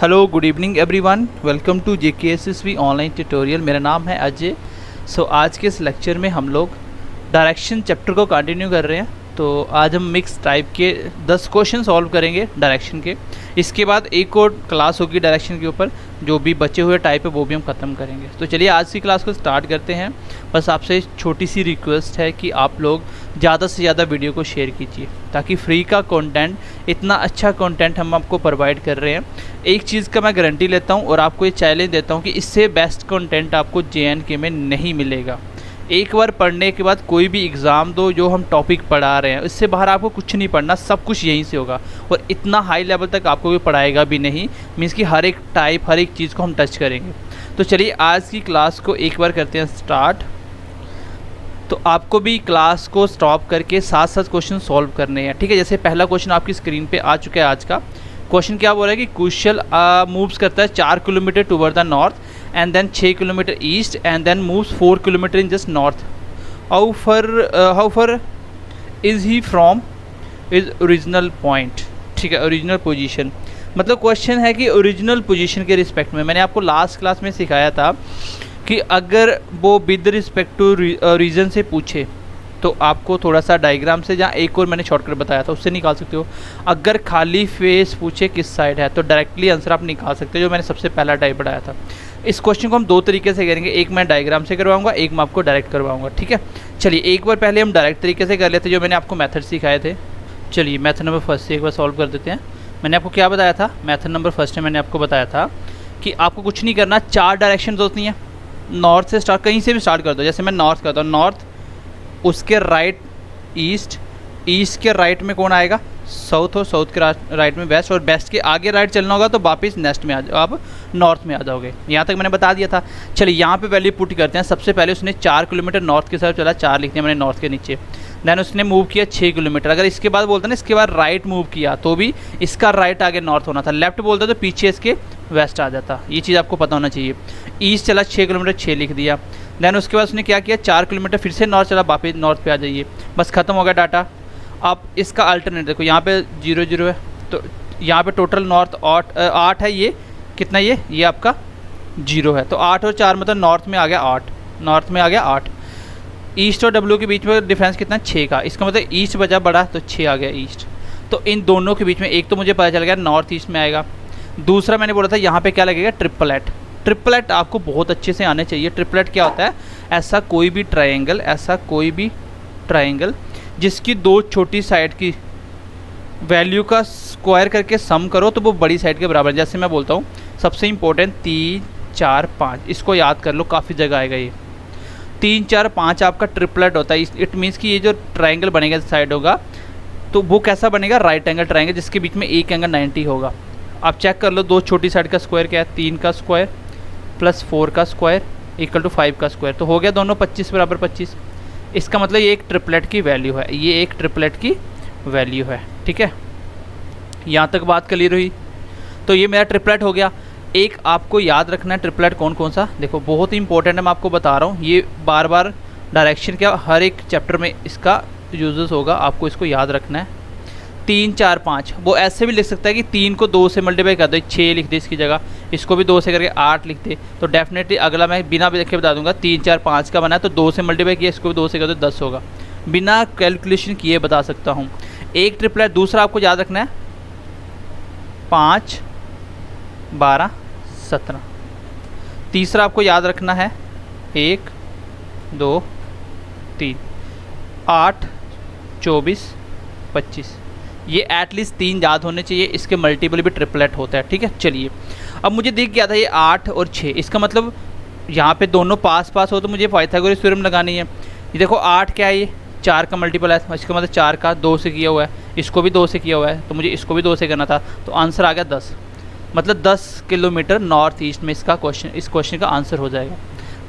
Hello good evening everyone, welcome to JKSSV online tutorial. मेरा नाम है अजय। आज के इस लेक्चर में हम लोग डायरेक्शन चैप्टर को कंटिन्यू कर रहे हैं। तो आज हम मिक्स टाइप के 10 क्वेश्चन सॉल्व करेंगे डायरेक्शन के। इसके बाद एक और क्लास होगी डायरेक्शन के ऊपर, जो भी बचे हुए टाइप है वो भी हम ख़त्म करेंगे। तो चलिए आज की क्लास को स्टार्ट करते हैं। बस आपसे छोटी सी रिक्वेस्ट है कि आप लोग ज़्यादा से ज़्यादा वीडियो को शेयर कीजिए, ताकि फ्री का कंटेंट, इतना अच्छा कंटेंट हम आपको प्रोवाइड कर रहे हैं। एक चीज़ का मैं गारंटी लेता हूँ और आपको ये चैलेंज देता हूँ कि इससे बेस्ट कंटेंट आपको JNK में नहीं मिलेगा। एक बार पढ़ने के बाद कोई भी एग्ज़ाम दो, जो हम टॉपिक पढ़ा रहे हैं इससे बाहर आपको कुछ नहीं पढ़ना, सब कुछ यहीं से होगा। और इतना हाई लेवल तक आपको कोई पढ़ाएगा भी नहीं, मीन्स कि हर एक टाइप, हर एक चीज़ को हम टच करेंगे। तो चलिए आज की क्लास को एक बार करते हैं स्टार्ट। तो आपको भी क्लास को स्टॉप करके साथ साथ क्वेश्चन सॉल्व करने हैं, ठीक है। जैसे पहला क्वेश्चन आपकी स्क्रीन पे आ चुका है। आज का क्वेश्चन क्या बोल रहा है कि कुशल मूव्स करता है 4 kilometre toward the north and then 6 kilometre east and then moves 4 kilometre in just north. How far is he from is original point, ठीक है, ओरिजिनल पोजीशन। मतलब क्वेश्चन है कि ओरिजिनल पोजीशन के रिस्पेक्ट में। मैंने आपको लास्ट क्लास में सिखाया था कि अगर वो विद रिस्पेक्ट टू रीजन से पूछे तो आपको थोड़ा सा डायग्राम से, जहाँ एक और मैंने शॉर्टकट बताया था उससे निकाल सकते हो। अगर खाली फेस पूछे किस साइड है तो डायरेक्टली आंसर आप निकाल सकते हो, जो मैंने सबसे पहला टाइप पढ़ाया था। इस क्वेश्चन को हम दो तरीके से करेंगे, एक मैं डायग्राम से करवाऊंगा, एक मैं आपको डायरेक्ट करवाऊंगा, ठीक है। चलिए एक बार पहले हम डायरेक्ट तरीके से कर लेते हैं, जो मैंने आपको मेथड सिखाए थे। चलिए मेथड नंबर फर्स्ट से एक बार सॉल्व कर देते हैं। मैंने आपको क्या बताया था, मेथड नंबर फर्स्ट में मैंने आपको बताया था कि आपको कुछ नहीं करना, 4 डायरेक्शन होती हैं। नॉर्थ से स्टार्ट, कहीं से भी स्टार्ट कर दो। जैसे मैं नॉर्थ करता हूँ, नॉर्थ, उसके राइट ईस्ट, ईस्ट के राइट में कौन आएगा, साउथ, और साउथ के राइट में वेस्ट, और वेस्ट के आगे राइट चलना होगा तो वापस नेक्स्ट में आप नॉर्थ में आ जाओगे। यहाँ तक मैंने बता दिया था। चलिए यहाँ पे वैल्यू पुट करते हैं। सबसे पहले उसने 4 किलोमीटर नॉर्थ की तरफ चला, 4 लिख दिया मैंने नॉर्थ के नीचे। देन उसने मूव किया 6 किलोमीटर। अगर इसके बाद बोलता ना इसके बाद राइट मूव किया तो भी इसका राइट आगे नॉर्थ होना था, लेफ्ट बोलता तो पीछे इसके वेस्ट आ जाता। ये चीज़ आपको पता होना चाहिए। ईस्ट चला 6 किलोमीटर, 6 लिख दिया। देन उसके बाद उसने क्या किया, 4 किलोमीटर फिर से नॉर्थ चला, वापस नॉर्थ पे आ जाइए। बस ख़त्म हो गया डाटा। अब इसका अल्टरनेट देखो, यहाँ पे 0 0 है, तो यहाँ पे टोटल नॉर्थ 8 है। ये कितना, ये आपका 0 है, तो 8 और 4 मतलब नॉर्थ में आ गया 8, नॉर्थ में आ गया 8। ईस्ट और W के बीच में डिफरेंस कितना, 6 का। इसका मतलब ईस्ट बचा बड़ा, तो 6 आ गया ईस्ट। तो इन दोनों के बीच में एक तो मुझे पता चल गया नॉर्थ ईस्ट में आएगा। दूसरा मैंने बोला था यहाँ पे क्या लगेगा, ट्रिपलेट। ट्रिपलेट आपको बहुत अच्छे से आने चाहिए। ट्रिपलेट क्या होता है, ऐसा कोई भी ट्रायंगल जिसकी 2 छोटी साइड की वैल्यू का स्क्वायर करके सम करो तो वो बड़ी साइड के बराबर। जैसे मैं बोलता हूँ सबसे इम्पोर्टेंट 3 4 5, इसको याद कर लो, काफ़ी जगह आएगा ये। 3 4 5 आपका ट्रिपलेट होता है। इट मीन्स कि ये जो ट्रायंगल बनेगा साइड होगा तो वो कैसा बनेगा, राइट एंगल ट्रायंगल, जिसके बीच में एक एंगल 90 होगा। आप चेक कर लो, 2 छोटी साइड का स्क्वायर क्या है, 3 का स्क्वायर प्लस 4 का स्क्वायर इक्वल टू 5 का स्क्वायर, तो हो गया दोनों 25 बराबर 25। इसका मतलब ये एक ट्रिपलेट की वैल्यू है, ये एक ट्रिपलेट की वैल्यू है, ठीक है। यहाँ तक बात क्लियर हुई। तो ये मेरा ट्रिपलेट हो गया। एक आपको याद रखना है ट्रिपलेट कौन कौन सा, देखो बहुत ही इंपॉर्टेंट है, मैं आपको बता रहा हूँ। ये बार बार डायरेक्शन क्या हर एक चैप्टर में इसका यूजेस होगा, आपको इसको याद रखना है। 3 4 5 वो ऐसे भी लिख सकता है कि 3 को 2 से मल्टीप्लाई कर दे, 6 लिख दे इसकी जगह, इसको भी 2 से करके 8 लिख दे, तो डेफिनेटली अगला मैं बिना भी देखे बता दूंगा। 3 4 5 का बना है तो 2 से मल्टीप्लाई किया, इसको भी 2 से कर दो 10 होगा, बिना कैलकुलेशन किए बता सकता हूँ। एक ट्रिपलेट। दूसरा आपको याद रखना है 5 12 17। तीसरा आपको याद रखना है 1 2 3 8 24 25। ये एटलीस्ट 3 याद होने चाहिए, इसके मल्टीपल भी ट्रिपलेट होता है, ठीक है। चलिए अब मुझे दिख गया था ये 8 और 6, इसका मतलब यहाँ पे दोनों पास पास हो तो मुझे पाइथागोरस थ्योरम लगानी है। ये देखो 8 क्या है, ये 4 का मल्टीपल है, इसका मतलब 4 का 2 से किया हुआ है, इसको भी 2 से किया हुआ है, तो मुझे इसको भी 2 से करना था, तो आंसर आ गया 10। मतलब 10 किलोमीटर नॉर्थ ईस्ट में इसका इस क्वेश्चन का आंसर हो जाएगा,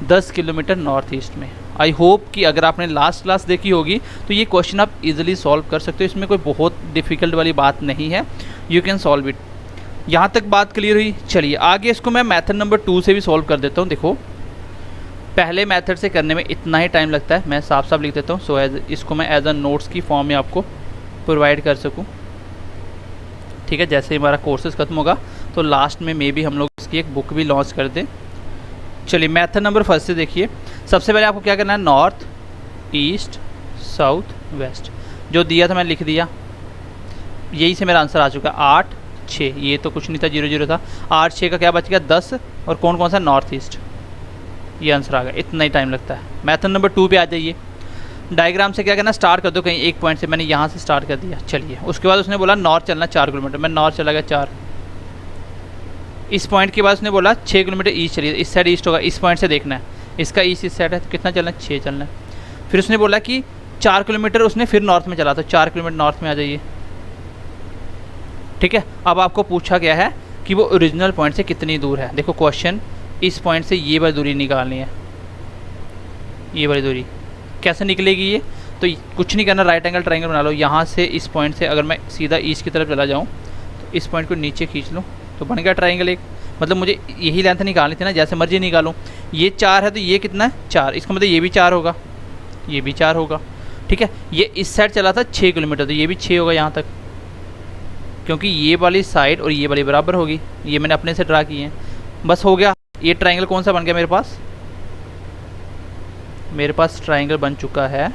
10 किलोमीटर नॉर्थ ईस्ट में। आई होप कि अगर आपने लास्ट क्लास देखी होगी तो ये क्वेश्चन आप इजीली सॉल्व कर सकते हो, इसमें कोई बहुत डिफ़िकल्ट वाली बात नहीं है, यू कैन सॉल्व इट। यहाँ तक बात क्लियर हुई। चलिए आगे इसको मैं मेथड नंबर 2 से भी सॉल्व कर देता हूँ। देखो पहले मेथड से करने में इतना ही टाइम लगता है, मैं साफ साफ लिख देता हूँ, सो इसको मैं एज अ नोट्स की फॉर्म में आपको प्रोवाइड कर सकूँ, ठीक है। जैसे ही हमारा कोर्सेज खत्म होगा तो लास्ट में मे भी हम लोग इसकी एक बुक भी लॉन्च कर दें। चलिए मेथड नंबर फर्स्ट से देखिए। सबसे पहले आपको क्या करना है, नॉर्थ ईस्ट साउथ वेस्ट जो दिया था मैंने लिख दिया, यही से मेरा आंसर आ चुका है 8 6। ये तो कुछ नहीं था, 0 0 था। 8 6 का क्या बच गया 10, और कौन कौन सा, नॉर्थ ईस्ट। ये आंसर आ गया, इतना ही टाइम लगता है। मेथड नंबर 2 पे आ जाइए। डायग्राम से क्या करना, स्टार्ट कर दो कहीं एक पॉइंट से। मैंने यहाँ से स्टार्ट कर दिया। चलिए उसके बाद उसने बोला नॉर्थ चलना 4 किलोमीटर, मैं नॉर्थ चला गया 4। इस पॉइंट के बाद उसने बोला 6 किलोमीटर ईस्ट चलिए, इस साइड ईस्ट होगा, इस पॉइंट से देखना है, इसका ईस्ट इस साइड है, तो कितना चलना है 6 चलना है। फिर उसने बोला कि 4 किलोमीटर उसने फिर नॉर्थ में चला, तो 4 किलोमीटर नॉर्थ में आ जाइए। ठीक है, अब आपको पूछा गया है कि वो ओरिजिनल पॉइंट से कितनी दूर है। देखो क्वेश्चन, इस पॉइंट से ये वाली दूरी निकालनी है। ये वाली दूरी कैसे निकलेगी ये, तो कुछ नहीं करना, राइट एंगल ट्रायंगल बना लो। यहाँ से इस पॉइंट से अगर मैं सीधा ईस्ट की तरफ चला जाऊँ तो इस पॉइंट को नीचे खींच लूँ तो बन गया ट्रायंगल एक। मतलब मुझे यही लेंथ निकालनी थी ना, जैसे मर्जी निकालूँ। ये 4 है तो ये कितना है 4, इसका मतलब ये भी 4 होगा, ये भी 4 होगा। ठीक है, ये इस साइड चला था 6 किलोमीटर, तो ये भी 6 होगा यहाँ तक, क्योंकि ये वाली साइड और ये वाली बराबर होगी। ये मैंने अपने से ड्रा किए हैं, बस हो गया। ये ट्रायंगल कौन सा बन गया मेरे पास, मेरे पास ट्रायंगल बन चुका है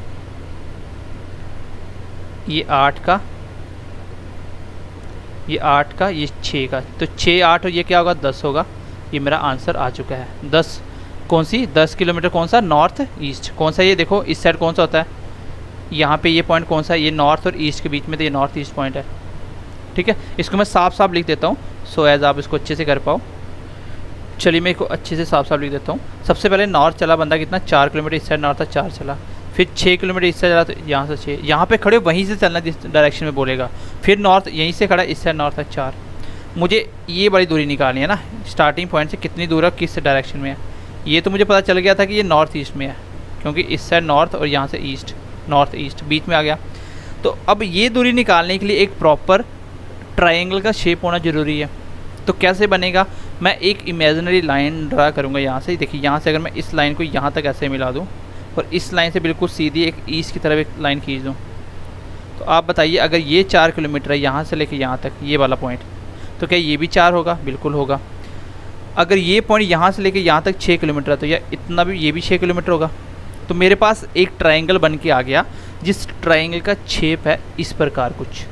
ये 8 का, ये 8 का, ये 6 का। तो 6 8 और ये क्या होगा 10 होगा। ये मेरा आंसर आ चुका है 10। कौन सी 10 किलोमीटर, कौन सा, नॉर्थ ईस्ट। कौन सा, ये देखो इस साइड कौन सा होता है, यहाँ पे ये पॉइंट कौन सा है, ये नॉर्थ और ईस्ट के बीच में, तो ये नॉर्थ ईस्ट पॉइंट है। ठीक है, इसको मैं साफ साफ लिख देता हूँ सो एज आप इसको अच्छे से कर पाओ। चलिए मैं इसको अच्छे से साफ साफ लिख देता हूँ। सबसे पहले नॉर्थ चला बंदा कितना 4 किलोमीटर, इस साइड नॉर्थ था 4 चला। फिर 6 किलोमीटर इस साइड चला, तो यहाँ से 6, यहाँ पे खड़े वहीं से चलना जिस डायरेक्शन में बोलेगा। फिर नॉर्थ यहीं से खड़ा, इस साइड नॉर्थ तक 4। मुझे ये बड़ी दूरी निकालनी है ना, स्टार्टिंग पॉइंट से कितनी दूर है, किस डायरेक्शन में है। ये तो मुझे पता चल गया था कि ये नॉर्थ ईस्ट में है, क्योंकि इस साइड नॉर्थ और यहाँ से ईस्ट, नॉर्थ ईस्ट बीच में आ गया। तो अब ये दूरी निकालने के लिए एक प्रॉपर ट्रायंगल का शेप होना ज़रूरी है। तो कैसे बनेगा, मैं एक इमेजिनरी लाइन ड्रा करूँगा यहाँ से। देखिए यहाँ से अगर मैं इस लाइन को यहाँ तक ऐसे मिला दूँ और इस लाइन से बिल्कुल सीधी एक ईस्ट की तरफ एक लाइन खींच दूँ, तो आप बताइए अगर ये 4 किलोमीटर है यहाँ से लेके यहाँ तक, ये वाला पॉइंट, तो क्या ये भी 4 होगा, बिल्कुल होगा। अगर ये पॉइंट यहाँ से लेके यहाँ तक 6 किलोमीटर है, तो या इतना भी, ये भी 6 किलोमीटर होगा। तो मेरे पास एक ट्रायंगल बन के आ गया, जिस ट्रायंगल का शेप है इस प्रकार कुछ,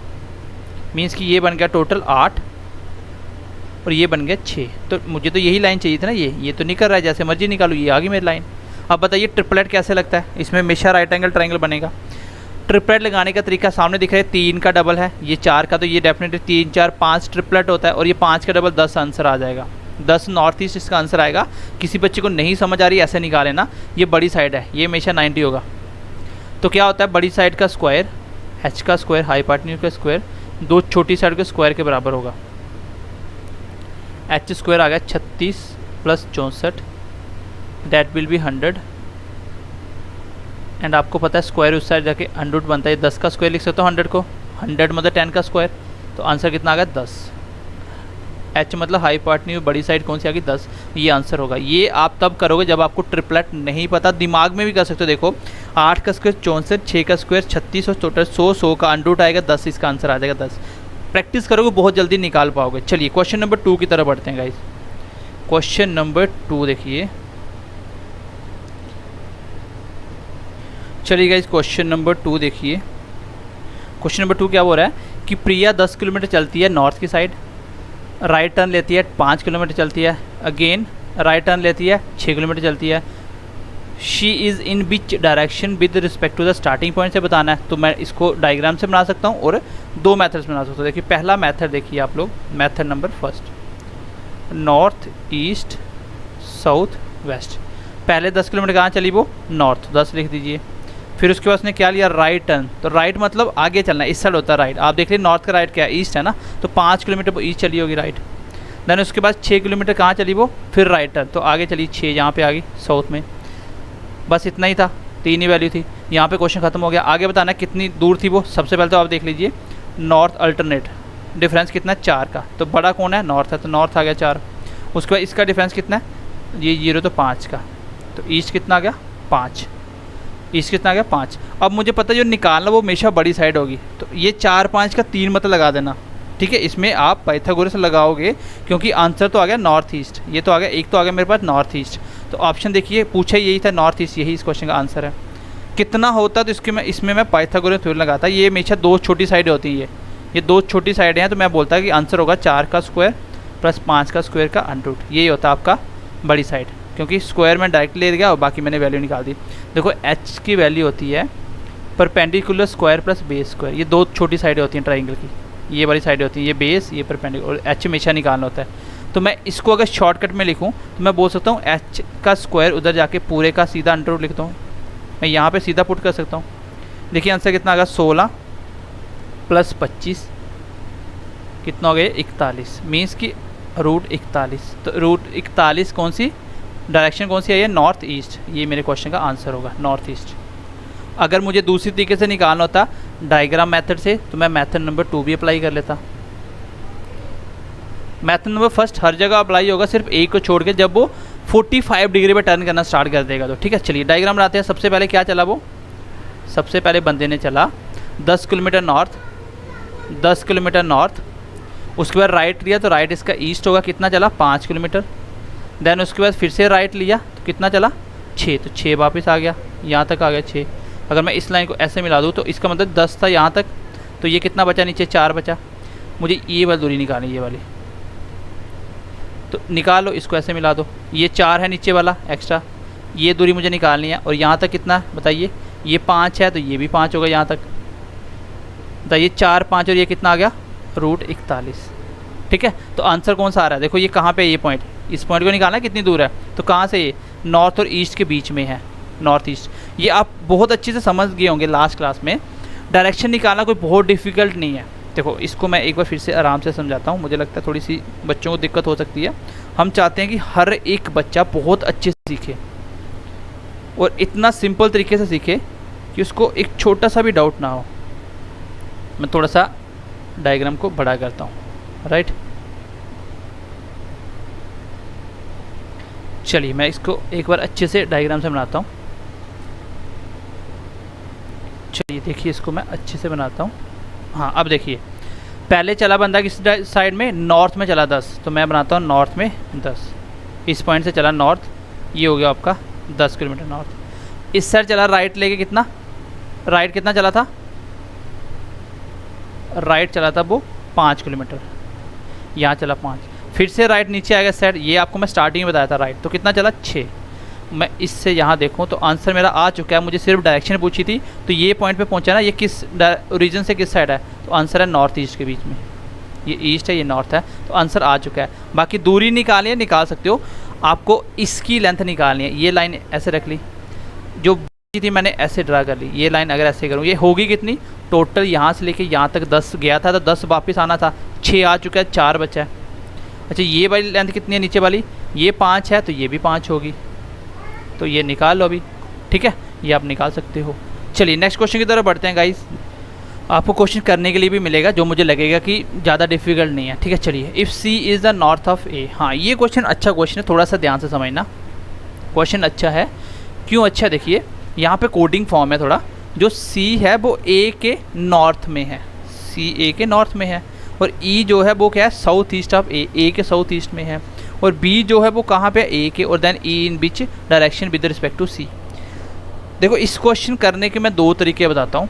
मीन्स कि ये बन गया टोटल 8 और ये बन गया 6। तो मुझे तो यही लाइन चाहिए थी ना, ये तो नहीं कर रहा है, जैसे मर्जी निकालू, ये आ गई मेरी लाइन। अब बताइए ट्रिपलेट कैसे लगता है, इसमें हमेशा राइट एंगल ट्रायंगल बनेगा। ट्रिपलेट लगाने का तरीका सामने दिख रहा है, 3 का डबल है, ये 4 का, तो ये डेफिनेटली 3 4 5 ट्रिपलेट होता है, और ये 5 का डबल 10 आंसर आ जाएगा। 10 नॉर्थ ईस्ट इसका आंसर आएगा। किसी बच्चे को नहीं समझ आ रही ऐसे निकाले ना, ये बड़ी साइड है, ये हमेशा 90 होगा। तो क्या होता है, बड़ी साइड का स्क्वायर h का स्क्वायर हाइपोटेन्यूज का स्क्वायर 2 छोटी साइड के स्क्वायर के बराबर होगा। h स्क्वायर आ गया 36 + 64, दैट विल बी 100। एंड आपको पता है स्क्वायर उस साइड जाके 100 बनता है, 10 का स्क्वायर लिख सकते हो 100 को, 100 मतलब 10 का स्क्वायर। तो आंसर कितना आ गया 10। h मतलब हाइपोटेन्यूज बड़ी साइड कौन सी आ गई 10, ये आंसर होगा। ये आप तब करोगे जब आपको ट्रिपलेट नहीं पता, दिमाग में भी कर सकते हो। देखो 8 का स्क्वायर 64, 6 का स्क्वायर 36 और टोटल 100 का अंडरूट आएगा 10, इसका आंसर आ जाएगा 10। प्रैक्टिस करोगे बहुत जल्दी निकाल पाओगे। चलिए क्वेश्चन नंबर 2 की तरफ बढ़ते हैं गाइस। क्वेश्चन नंबर 2 देखिए, चलिए गाइस क्वेश्चन नंबर 2 देखिए। क्वेश्चन नंबर 2 क्या बोल रहा है कि प्रिया 10 किलोमीटर चलती है नॉर्थ की साइड, राइट टर्न लेती है 5 किलोमीटर चलती है, अगेन राइट टर्न लेती है 6 किलोमीटर चलती है। She is in which direction with respect to the starting point से बताना है। तो मैं इसको डायग्राम से बना सकता हूँ और 2 मेथड्स बना सकता हूँ। देखिए पहला मेथड देखिए आप लोग, method number first, north east south west. पहले 10 किलोमीटर कहाँ चली वो, नॉर्थ, 10 लिख दीजिए। फिर उसके बाद उसने क्या लिया, राइट टर्न। तो राइट मतलब आगे चलना, इस साइड होता है राइट। आप देख लीजिए नॉर्थ का राइट क्या है, ईस्ट है ना, तो 5 किलोमीटर ईस्ट चली होगी राइट। देन उसके बाद 6 किलोमीटर कहाँ चली वो, फिर राइट टर्न, तो आगे चली 6, यहाँ पे आ गई साउथ में। बस इतना ही था, 3 ही वैल्यू थी। यहाँ पे क्वेश्चन खत्म हो गया। आगे बताना कितनी दूर थी वो। सबसे पहले तो आप देख लीजिए नॉर्थ अल्टरनेट, डिफरेंस कितना है 4 का, तो बड़ा कौन है, नॉर्थ है, तो नॉर्थ आ गया 4। उसके बाद इसका डिफरेंस कितना है, ये 0 तो 5 का, तो ईस्ट कितना आ गया 5, ईस्ट कितना आ गया 5। अब मुझे पता है जो निकालना वो हमेशा बड़ी साइड होगी, तो ये 4 5 का 3 मत लगा देना, ठीक है, इसमें आप पाइथागोरस लगाओगे क्योंकि आंसर तो आ गया नॉर्थ ईस्ट, ये तो आ गया, एक तो आ गया मेरे पास नॉर्थ ईस्ट। तो ऑप्शन देखिए पूछा यही था नॉर्थ ईस्ट, यही इस क्वेश्चन का आंसर है। कितना होता तो इसमें मैं पाइथागोरस थ्योरम लगाता। ये हमेशा दो छोटी साइडें होती हैं, ये दो छोटी साइडें हैं, तो मैं बोलता कि आंसर होगा 4 का स्क्वायर प्लस 5 का स्क्वायर का अंडर, यही होता आपका बड़ी साइड, क्योंकि स्क्वायर में डायरेक्ट ले गया और बाकी मैंने वैल्यू निकाल दी। देखो एच की वैल्यू होती है perpendicular square plus base square, ये दो छोटी साइडें होती हैं ट्राइंगल की, ये वाली साइडें होती हैं, ये बेस ये परपेंडिकुलर, और एच हमेशा निकालना होता है। तो मैं इसको अगर शॉर्टकट में लिखूं तो मैं बोल सकता हूँ एच का स्क्वायर उधर जाके पूरे का सीधा अंडर रूट लिखता हूँ, मैं यहाँ पे सीधा पुट कर सकता हूँ। देखिए आंसर कितना आ गया 16 प्लस 25 कितना हो गया 41, मीन्स की रूट 41। तो रूट 41 कौन सी डायरेक्शन कौन सी आई है, नॉर्थ ईस्ट, ये मेरे क्वेश्चन का आंसर होगा नॉर्थ ईस्ट। अगर मुझे दूसरी तरीके से निकालना होता डायग्राम मेथड से तो मैं मेथड नंबर 2 भी अप्लाई कर लेता। मेथड नंबर फर्स्ट हर जगह अप्लाई होगा, सिर्फ एक को छोड़ के जब वो 45 डिग्री पे टर्न करना स्टार्ट कर देगा तो। ठीक है, चलिए डायग्राम बनाते हैं। सबसे पहले क्या चला वो, सबसे पहले बंदे ने चला 10 किलोमीटर नॉर्थ, 10 किलोमीटर नॉर्थ, उसके बाद राइट लिया तो राइट इसका ईस्ट होगा, कितना चला 5 किलोमीटर। देन उसके बाद फिर से राइट लिया तो कितना चला 6, तो 6 वापस आ गया, यहाँ तक आ गया 6। अगर मैं इस लाइन को ऐसे मिला दूँ तो इसका मतलब 10 था यहाँ तक, तो ये कितना बचा नीचे 4 बचा। मुझे ये वाली दूरी निकालनी, ये वाली, तो निकालो, इसको ऐसे मिला दो, ये 4 है नीचे वाला एक्स्ट्रा, ये दूरी मुझे निकालनी है। और यहाँ तक कितना बताइए, ये 5 है तो ये भी 5 होगा यहाँ तक, बताइए 4 5 और ये कितना आ गया रूट 41। ठीक है, तो आंसर कौन सा आ रहा है, देखो ये कहाँ पे, ये पॉइंट, इस पॉइंट को निकालना है कितनी दूर है, तो कहाँ से, ये नॉर्थ और ईस्ट के बीच में है, नॉर्थ ईस्ट। ये आप बहुत अच्छे से समझ गए होंगे लास्ट क्लास में, डायरेक्शन निकालना कोई बहुत डिफ़िकल्ट नहीं है। देखो इसको मैं एक बार फिर से आराम से समझाता हूँ, मुझे लगता है थोड़ी सी बच्चों को दिक्कत हो सकती है। हम चाहते हैं कि हर एक बच्चा बहुत अच्छे से सीखे और इतना सिंपल तरीके से सीखे कि उसको एक छोटा सा भी डाउट ना हो। मैं थोड़ा सा डायग्राम को बड़ा करता हूँ, राइट। चलिए मैं इसको एक बार अच्छे से डायग्राम से बनाता हूँ। चलिए देखिए इसको मैं अच्छे से बनाता हूँ। हाँ अब देखिए, पहले चला बंदा किस साइड में, नॉर्थ में चला 10, तो मैं बनाता हूँ नॉर्थ में 10, इस पॉइंट से चला नॉर्थ, ये हो गया आपका 10 किलोमीटर नॉर्थ। इस साइड चला राइट लेके, कितना राइट कितना चला था, राइट चला था वो 5 किलोमीटर, यहाँ चला 5, फिर से राइट नीचे आएगा साइड, ये आपको मैं स्टार्टिंग में बताया था राइट, तो कितना चला 6। मैं इससे यहाँ देखूँ तो आंसर मेरा आ चुका है, मुझे सिर्फ डायरेक्शन पूछी थी, तो ये पॉइंट पे पहुँचा ना, ये किस रीजन से किस साइड है, तो आंसर है नॉर्थ ईस्ट के बीच में, ये ईस्ट है ये नॉर्थ है, तो आंसर आ चुका है। बाकी दूरी निकालिए, निकाल सकते हो, आपको इसकी लेंथ निकालनी है। ये लाइन ऐसे रख ली, जो थी मैंने ऐसे ड्रा कर ली, ये लाइन अगर ऐसे करूँ ये होगी कितनी, टोटल यहाँ से लेके यहाँ तक 10 गया था, तो 10 वापस आना था, 6 आ चुका है, 4 बचा है। अच्छा ये वाली लेंथ कितनी है नीचे वाली, ये 5 है, तो ये भी 5 होगी, तो ये निकाल लो अभी। ठीक है, ये आप निकाल सकते हो। चलिए नेक्स्ट क्वेश्चन की तरफ बढ़ते हैं गाइस। आपको क्वेश्चन करने के लिए भी मिलेगा जो मुझे लगेगा कि ज़्यादा डिफिकल्ट नहीं है। ठीक है, चलिए if C is the north of A. हाँ ये क्वेश्चन अच्छा क्वेश्चन है, थोड़ा सा ध्यान से समझना, क्वेश्चन अच्छा है। क्यों अच्छा, देखिए यहाँ पे कोडिंग फॉर्म है थोड़ा, जो सी है वो ए के नॉर्थ में है, सी ए के नॉर्थ में है, और ई जो है वो क्या है साउथ ईस्ट ऑफ ए के साउथ ईस्ट में है, और बी जो है वो कहाँ पे ए के, और then E in which direction with respect to C. देखो इस क्वेश्चन करने के मैं 2 तरीके बताता हूँ,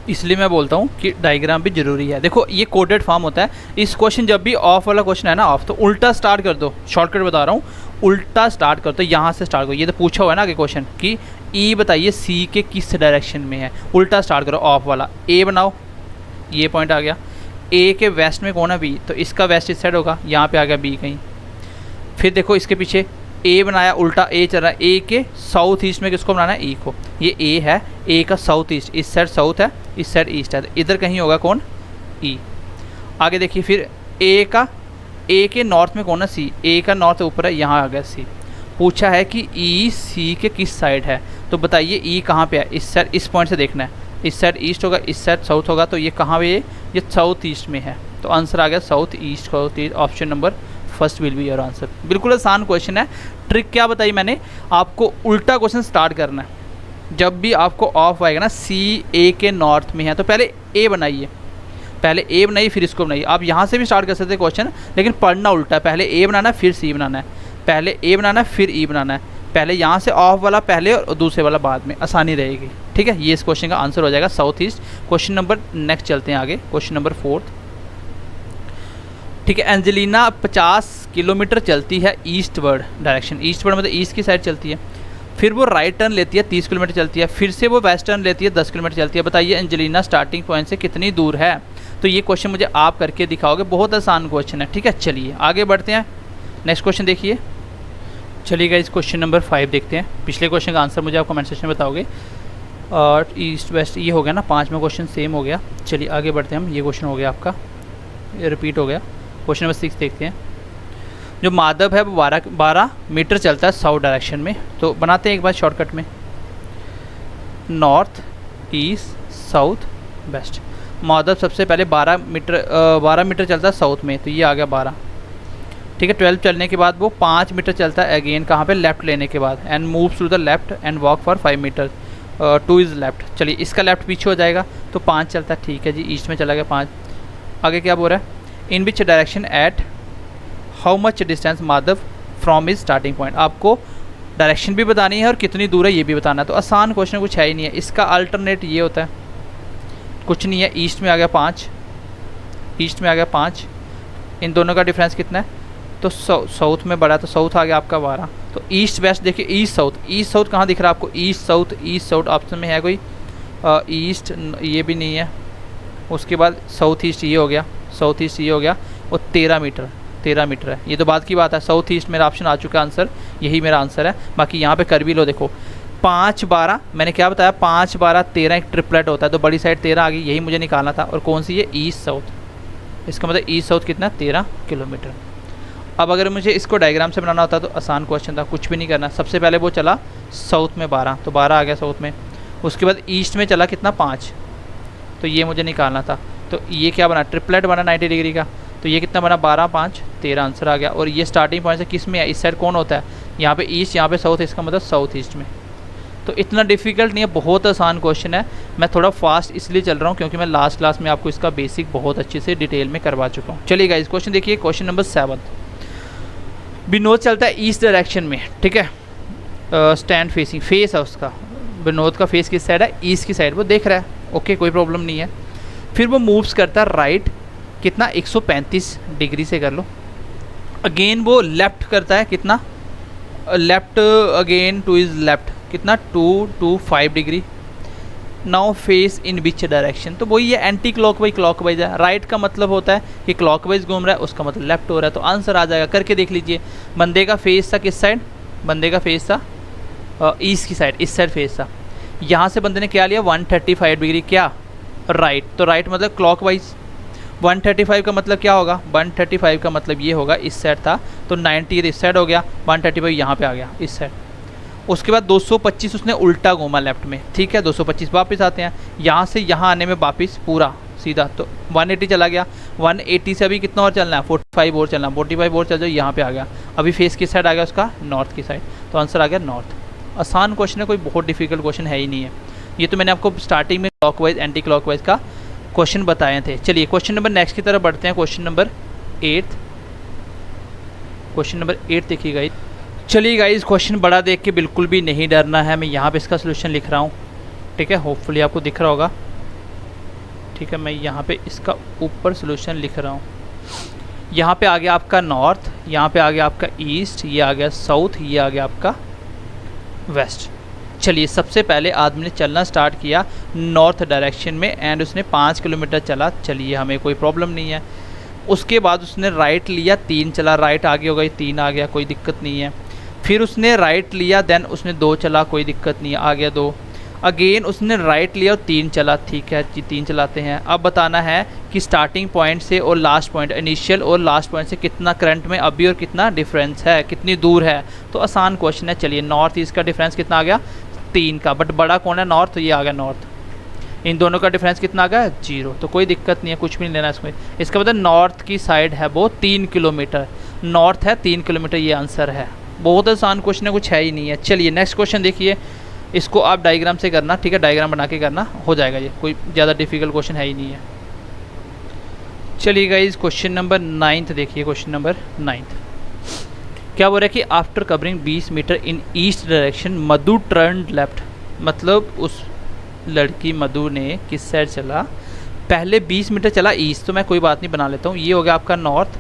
इसलिए मैं बोलता हूँ कि डायग्राम भी ज़रूरी है। देखो ये कोडेड फॉर्म होता है, इस क्वेश्चन जब भी ऑफ वाला क्वेश्चन है ना, ऑफ, तो उल्टा स्टार्ट कर दो, शॉर्टकट बता रहा हूँ, उल्टा स्टार्ट कर दो, यहाँ से स्टार्ट करो। ये तो पूछा हुआ है ना आगे क्वेश्चन कि ई बताइए सी के किस डायरेक्शन में है, उल्टा स्टार्ट करो, ऑफ वाला। ए बनाओ, ये पॉइंट आ गया, ए के वेस्ट में कौन है बी, तो इसका वेस्ट इस साइड होगा, यहाँ पे आ गया बी कहीं। फिर देखो इसके पीछे ए बनाया, उल्टा ए चल रहा है, ए के साउथ ईस्ट में किसको बनाना है, ई को। ये ए है, ए का साउथ ईस्ट, इस साइड साउथ है, इस साइड ईस्ट है, तो इधर कहीं होगा कौन, ई। आगे देखिए फिर ए के नॉर्थ में कौन है, सी, ए का नॉर्थ ऊपर है, यहाँ आ गया सी। पूछा है कि ई सी के किस साइड है, तो बताइए ई कहाँ पे है, इस साइड, इस पॉइंट से देखना है, इस साइड ईस्ट होगा, इस साइड साउथ होगा, तो ये कहाँ पे, ये साउथ ईस्ट में है, तो आंसर आ गया south east, option number first will be your answer. बिल्कुल आसान क्वेश्चन है। ट्रिक क्या बताई मैंने आपको, उल्टा क्वेश्चन स्टार्ट करना है। जब भी आपको ऑफ आएगा ना, सी ए के नॉर्थ में है, तो पहले ए बनाइए, पहले ए बनाइए फिर इसको बनाइए। आप यहाँ से भी स्टार्ट कर सकते हैं क्वेश्चन, लेकिन पढ़ना उल्टा है, पहले ए बनाना है फिर सी बनाना है, पहले ए बनाना है फिर ई बनाना है, पहले यहाँ से ऑफ वाला पहले और दूसरे वाला बाद में, आसानी रहेगी। ठीक है, ये इस क्वेश्चन का आंसर हो जाएगा south east. Question number next चलते हैं आगे, क्वेश्चन नंबर 4। ठीक है, एंजेलिना 50 किलोमीटर चलती है ईस्टवर्ड डायरेक्शन, ईस्टवर्ड मतलब ईस्ट की साइड चलती है, फिर वो राइट टर्न लेती है 30 किलोमीटर चलती है, फिर से वो वेस्ट टर्न लेती है 10 किलोमीटर चलती है। बताइए एंजेलिना स्टार्टिंग पॉइंट से कितनी दूर है। तो ये क्वेश्चन मुझे आप करके दिखाओगे, बहुत आसान क्वेश्चन है। ठीक है, चलिए आगे बढ़ते हैं, नेक्स्ट क्वेश्चन देखिए। चलिएगा इस क्वेश्चन नंबर 5 देखते हैं। पिछले क्वेश्चन का आंसर मुझे आप कमेंट सेक्शन में बताओगे। और ईस्ट वेस्ट ये हो गया ना, 5वां क्वेश्चन सेम हो गया। चलिए आगे बढ़ते हैं हम, ये क्वेश्चन हो गया आपका, ये रिपीट हो गया। क्वेश्चन नंबर 6 देखते हैं। जो माधव है वो 12 मीटर चलता है साउथ डायरेक्शन में, तो बनाते हैं एक बार शॉर्टकट में, north east south west. Madhav सबसे पहले 12 मीटर चलता है साउथ में, तो ये आ गया 12। ठीक है, 12 चलने के बाद वो 5 मीटर चलता है अगेन, कहाँ पे, लेफ्ट लेने के बाद, and moves to the left and walk for 5 metre, 2 is left. चलिए इसका लेफ्ट पीछे हो जाएगा, तो 5 चलता है। ठीक है जी, ईस्ट में चला गया 5। आगे क्या बोल रहा है, in which direction at how much distance Madhav from is starting point. आपको डायरेक्शन भी बतानी है और कितनी दूर है ये भी बताना है। तो आसान क्वेश्चन कुछ है ही नहीं है, इसका अल्टरनेट ये होता है, कुछ नहीं है। ईस्ट में आ गया 5, ईस्ट में आ गया 5, इन दोनों का डिफरेंस कितना है, तो साउथ में बढ़ा, तो साउथ आ गया आपका 12। तो ईस्ट वेस्ट देखिए, ईस्ट साउथ कहाँ दिख रहा है आपको, ईस्ट साउथ ऑप्शन में है कोई, ईस्ट ये भी नहीं है। उसके बाद साउथ ईस्ट ये हो गया, साउथ ईस्ट ये हो गया, और 13 मीटर है। ये तो बात की बात है, साउथ ईस्ट मेरा ऑप्शन आ चुका आंसर, यही मेरा आंसर है। बाकी यहाँ पे कर भी लो, देखो 5 12 मैंने क्या बताया, 5 12 13 एक ट्रिपलेट होता है, तो बड़ी साइड 13 आ गई, यही मुझे निकालना था। और कौन सी है, ईस्ट साउथ, इसका मतलब ईस्ट साउथ कितना, 13 किलोमीटर। अब अगर मुझे इसको डायग्राम से बनाना होता तो आसान क्वेश्चन था, कुछ भी नहीं करना। सबसे पहले वो चला साउथ में 12, तो 12 आ गया साउथ में। उसके बाद ईस्ट में चला कितना, 5, तो ये मुझे निकालना था। तो ये क्या बना, ट्रिपलेट बना 90 डिग्री का, तो ये कितना बना, 12 5 13 आंसर आ गया। और ये स्टार्टिंग पॉइंट से किस में है, इस साइड कौन होता है, यहाँ पे ईस्ट, यहाँ पे साउथ, इसका मतलब साउथ ईस्ट में। तो इतना डिफिकल्ट नहीं है, बहुत आसान क्वेश्चन है। मैं थोड़ा फास्ट इसलिए चल रहा हूँ क्योंकि मैं लास्ट क्लास में आपको इसका बेसिक बहुत अच्छे से डिटेल में करवा चुका हूँ। चलिए गाइस क्वेश्चन देखिए, क्वेश्चन नंबर 7। विनोद चलता है ईस्ट डायरेक्शन में, ठीक है, स्टैंड फेसिंग, फेस है उसका, विनोद का फेस किस साइड है, ईस्ट की साइड, वो देख रहा है, ओके कोई प्रॉब्लम नहीं है। फिर वो मूव्स करता है राइट, कितना 135 डिग्री से कर लो। अगेन वो लेफ्ट करता है, कितना लेफ्ट, अगेन 2 इज़ लेफ्ट, कितना 2 to 5 degree. Now face in which direction, तो वही है एंटी क्लॉकवाइज है। राइट का मतलब होता है कि क्लॉकवाइज घूम रहा है, उसका मतलब लेफ्ट हो रहा है, तो आंसर आ जाएगा। करके देख लीजिए, बंदे का फेस था किस साइड, बंदे का फेस था ईस्ट की साइड, इस साइड फेस था। यहाँ से बंदे ने क्या लिया, 135 डिग्री, क्या राइट, तो राइट मतलब क्लॉकवाइज। 135 का मतलब क्या होगा, 135 का मतलब ये होगा, इस साइड था तो 90 इस साइड हो गया, 135 यहाँ पे आ गया इस साइड। उसके बाद 225 उसने उल्टा घूमा लेफ्ट में, ठीक है, 225 वापस आते हैं, यहाँ से यहाँ आने में वापस पूरा सीधा, तो 180 चला गया। 180 से अभी कितना और चलना है, 45 और चलना, 45 और चल जाओ, यहाँ पे आ गया। अभी फेस किस साइड आ गया उसका, नॉर्थ की साइड, तो आंसर आ गया नॉर्थ। आसान क्वेश्चन है, कोई बहुत डिफिकल्ट क्वेश्चन है ही नहीं है। ये तो मैंने आपको स्टार्टिंग में क्लॉकवाइज एंटी क्लॉकवाइज का क्वेश्चन बताए थे। चलिए क्वेश्चन नंबर नेक्स्ट की तरफ बढ़ते हैं, क्वेश्चन नंबर 8। क्वेश्चन नंबर 8 देखिए गाइस। चलिए गाइस क्वेश्चन बड़ा देख के बिल्कुल भी नहीं डरना है, मैं यहाँ पे इसका सोल्यूशन लिख रहा हूँ, ठीक है, होपफुली आपको दिख रहा होगा, ठीक है। मैं यहाँ पे इसका ऊपर सोल्यूशन लिख रहा हूँ। यहाँ पे आ गया आपका नॉर्थ, यहाँ पे आ गया आपका ईस्ट, ये आ गया साउथ, ये आ गया आपका वेस्ट। चलिए सबसे पहले आदमी ने चलना स्टार्ट किया नॉर्थ डायरेक्शन में एंड उसने 5 किलोमीटर चला, चलिए हमें कोई प्रॉब्लम नहीं है। उसके बाद उसने राइट लिया, 3 चला, राइट आगे हो गई, 3 आ गया, कोई दिक्कत नहीं है। फिर उसने राइट लिया, देन उसने 2 चला, कोई दिक्कत नहीं है, आ गया 2। अगेन उसने राइट लिया और 3 चला, ठीक है जी 3 चलाते हैं। अब बताना है कि स्टार्टिंग पॉइंट से और लास्ट पॉइंट, इनिशियल और लास्ट पॉइंट से कितना करंट में अभी और कितना डिफरेंस है, कितनी दूर है। तो आसान क्वेश्चन है। चलिए नॉर्थ ईस्ट का डिफरेंस कितना आ गया, 3 का, बट बड़ा कौन है, नॉर्थ, तो ये आ गया नॉर्थ। इन दोनों का डिफरेंस कितना आ गया, 0, तो कोई दिक्कत नहीं है, कुछ भी नहीं लेना इसमें। इसका मतलब नॉर्थ की साइड है वो 3 किलोमीटर, नॉर्थ है 3 किलोमीटर, ये आंसर है। बहुत आसान क्वेश्चन है, कुछ है ही नहीं है। चलिए नेक्स्ट क्वेश्चन देखिए, इसको आप डायग्राम से करना, ठीक है, डायग्राम बना के करना, हो जाएगा ये, कोई ज़्यादा डिफिकल्ट क्वेश्चन है ही नहीं है। चलिए गाइस क्वेश्चन नंबर 9 देखिए। क्वेश्चन नंबर 9 क्या बोल रहा है कि आफ्टर कवरिंग 20 मीटर इन ईस्ट डायरेक्शन मधु टर्न लेफ्ट। मतलब उस लड़की मधु ने किस साइड चला, पहले 20 मीटर चला ईस्ट, तो मैं कोई बात नहीं बना लेता हूँ। ये हो गया आपका नॉर्थ,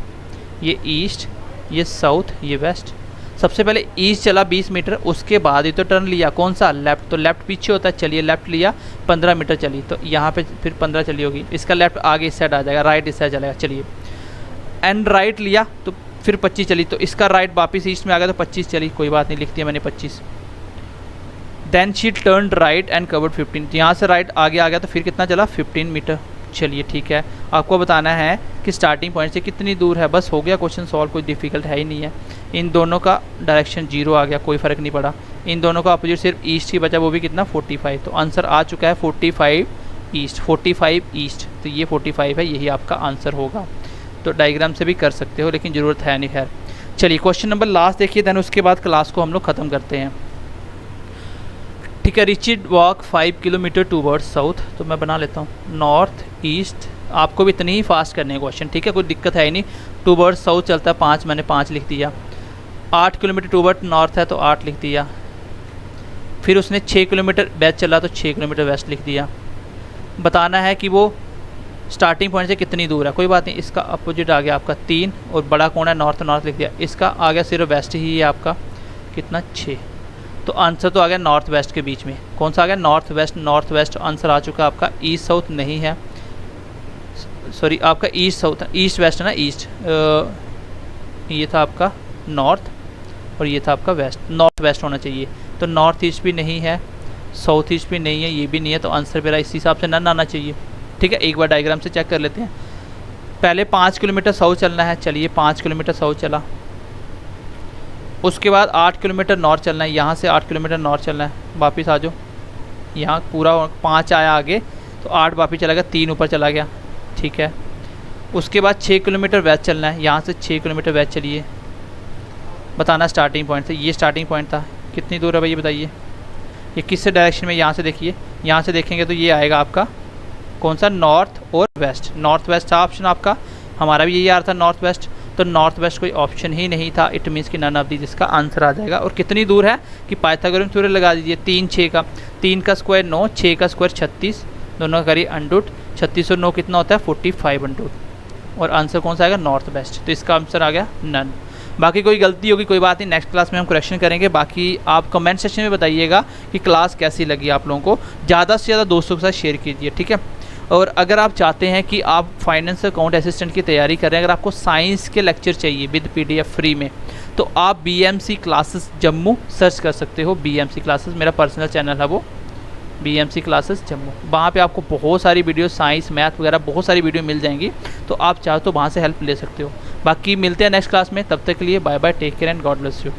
ये ईस्ट, ये साउथ, ये वेस्ट। सबसे पहले ईस्ट चला 20 मीटर, उसके बाद ही तो टर्न लिया कौन सा, लेफ़्ट। तो लेफ़्ट पीछे होता है, चलिए लेफ़्ट लिया 15 मीटर चली, तो यहाँ पे फिर 15 चली होगी। इसका लेफ़्ट आगे इस साइड आ जाएगा, राइट इस साइड चलेगा। चलिए एंड राइट लिया तो फिर 25 चली, तो इसका राइट वापस ईस्ट में आ गया तो 25 चली, कोई बात नहीं, लिख दिया मैंने 25। Then she turn right and covered 15, तो यहाँ से राइट आगे आ गया तो फिर कितना चला 15 मीटर। चलिए ठीक है, आपको बताना है कि स्टार्टिंग पॉइंट से कितनी दूर है, बस हो गया क्वेश्चन सॉल्व, कोई डिफिकल्ट है ही नहीं है। इन दोनों का डायरेक्शन 0 आ गया, कोई फ़र्क नहीं पड़ा। इन दोनों का अपोजिट सिर्फ ईस्ट ही बचा, वो भी कितना 45, तो आंसर आ चुका है 45 ईस्ट, 45 ईस्ट, तो ये 45 है, यही आपका आंसर होगा। तो डायग्राम से भी कर सकते हो लेकिन ज़रूरत है नहीं। खैर चलिए क्वेश्चन नंबर लास्ट देखिए, दैन उसके बाद क्लास को हम लोग ख़त्म करते हैं। ठीक है, रिचिड वॉक 5 किलोमीटर टूवर्ड्स साउथ, तो मैं बना लेता हूँ नॉर्थ ईस्ट। आपको भी इतनी ही फास्ट करने हैं क्वेश्चन, ठीक है, कोई दिक्कत है ही नहीं। टूवर्ड्स साउथ चलता है 5, मैंने 5 लिख दिया। 8 किलोमीटर टूवर्ड नॉर्थ है तो 8 लिख दिया। फिर उसने 6 किलोमीटर वेस्ट चला तो 6 किलोमीटर वेस्ट लिख दिया। बताना है कि वो स्टार्टिंग पॉइंट से कितनी दूर है, कोई बात नहीं। इसका अपोजिट आ गया आपका 3 और बड़ा कौन है नॉर्थ, नॉर्थ लिख दिया। इसका आ गया सिर्फ वेस्ट ही है आपका, कितना 6, तो आंसर तो आ गया नॉर्थ वेस्ट के बीच में। कौन सा आ गया north west, north west answer आ चुका आपका। ईस्ट साउथ नहीं है, सॉरी आपका ईस्ट साउथ, ईस्ट वेस्ट है ना, ईस्ट ये था आपका नॉर्थ और ये था आपका वेस्ट, नॉर्थ वेस्ट होना चाहिए। तो नॉर्थ ईस्ट भी नहीं है, साउथ ईस्ट भी नहीं है, ये भी नहीं है, तो आंसर मेरा इस हिसाब से नन आना चाहिए। ठीक है, एक बार डायग्राम से चेक कर लेते हैं। पहले 5 किलोमीटर साउथ चलना है, चलिए 5 किलोमीटर साउथ चला। उसके बाद 8 किलोमीटर नॉर्थ चलना है, यहाँ से 8 किलोमीटर नॉर्थ चलना है। वापस आ जाओ, यहाँ पूरा 5 आया आगे तो 8 वापस चला गया, 3 ऊपर चला गया। ठीक है, उसके बाद 6 किलोमीटर वेस्ट चलना है, यहाँ से 6 किलोमीटर वेस्ट चलिए। बताना स्टार्टिंग पॉइंट से, ये स्टार्टिंग पॉइंट था, कितनी दूर है भाई ये बताइए। ये किस डायरेक्शन में, यहाँ से देखिए, यहाँ से देखेंगे तो ये आएगा आपका कौन सा, नॉर्थ और वेस्ट। नॉर्थ वेस्ट था ऑप्शन आपका, हमारा भी यही आ रहा था नॉर्थ वेस्ट, तो नॉर्थ वेस्ट कोई ऑप्शन ही नहीं था। इट मीन्स कि नन ऑफ दी, जिसका आंसर आ जाएगा। और कितनी दूर है कि पाइथागोरस थ्योरम लगा दीजिए, 3 6 का, 3 का स्क्वायर 9, 6 का स्क्वायर 36, दोनों का करिए अंडरूट, 36 और 9 कितना होता है 45 अंडरूट, और आंसर कौन सा आएगा नॉर्थ वेस्ट। तो इसका आंसर आ गया नन। बाकी कोई गलती होगी कोई बात नहीं, नेक्स्ट क्लास में हम करेक्शन करेंगे। बाकी आप कमेंट सेक्शन में बताइएगा कि क्लास कैसी लगी आप लोगों को, ज़्यादा से ज़्यादा दोस्तों के साथ शेयर कीजिए। ठीक है, और अगर आप चाहते हैं कि आप फाइनेंस अकाउंट असिस्टेंट की तैयारी करें, अगर आपको साइंस के लेक्चर चाहिए विद PDF फ्री में, तो आप BMC क्लासेस जम्मू सर्च कर सकते हो। BMC क्लासेस मेरा पर्सनल चैनल है वो, BMC क्लासेस जम्मू। वहाँ पे आपको बहुत सारी वीडियो, साइंस मैथ वगैरह बहुत सारी वीडियो मिल जाएंगी, तो आप चाहो तो वहाँ से हेल्प ले सकते हो। बाकी मिलते हैं नेक्स्ट क्लास में, तब तक के लिए bye bye, take care and God bless you.